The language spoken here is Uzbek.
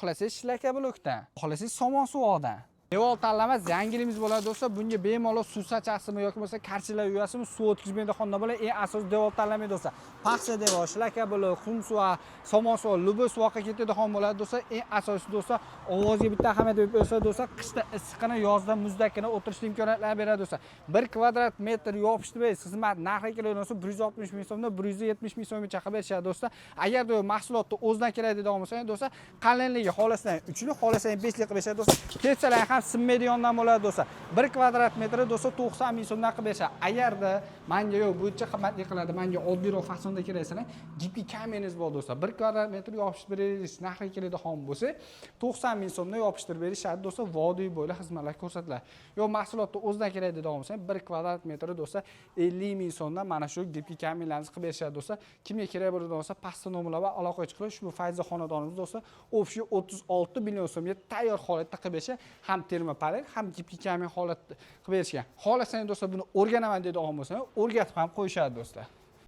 xohlasangiz shlaka blokdan, xohlasangiz somon suvoqdan. Devor tanlamas yangilimiz bo'ladi do'stlar. Bunga bemalol suv sachasimi yoki bo'lmasa karchilar yuvasimi, suv o'tkazmaydi xonada bo'ladi. Eng asosiy devor tanlamaydi do'stlar. Paxsa devor, shlaka blok, xum suvoq, somon suvoq, lubo suvoqqa ketadigan bo'ladi do'stlar. Eng asosiysi do'stlar, ovozga bitta ahamiyat berib qo'ysa do'stlar, qishda issiqini, yozda muzdakini o'tirish imkoniyatlarini beradi do'stlar. 1 kvadrat metr yopishtirib xizmat narxi keladi 160 ming so'mdan 170 ming so'mgacha qilib berishadi do'stlar. Agar mahsulotni o'zidan keladigan bo'lsangiz do'stlar, qalinligi xohlasangiz 3 lik, xohlasangiz 5 lik qilib berishadi do'stlar. Ketsalar ham sinmaydigandan bo'ladi do'stlar. 1 kvadrat metri do'stlar 90 ming so'mdan qilib berishadi. Agarda menga yo'q, buncha qimmatli qiladi, menga oddiyroq faksonda keraksalar, jipi kameningiz bor do'stlar. 1 kvadrat metr yopishtirib berish narxi keladigan bo'lsa, 90 ming so'mdan yopishtirib berishadi do'stlar. Vodiy bo'ylab xizmatlar ko'rsatiladi. Yo'q, mahsulotni o'zidan keladigan bo'lsa, 1 kvadrat metri do'stlar 50 ming so'mdan mana shu jipi kamenlarni qilib berishadi do'stlar. Kimga kerak bo'ladigan bo'lsa, pastda nomerlar va aloqa chiqib, ushbu Fayza xonadonimiz do'stlar, o'sha 36 million so'mga tayyor holatda qilib berishi, ham terma panel, ham jipi kamen holatda qilib berishgan. Xohlasangiz do'stlar, buni o'rganaman deydigan bo'lsangiz, o'rgatib ham qo'yishadi do'stlar.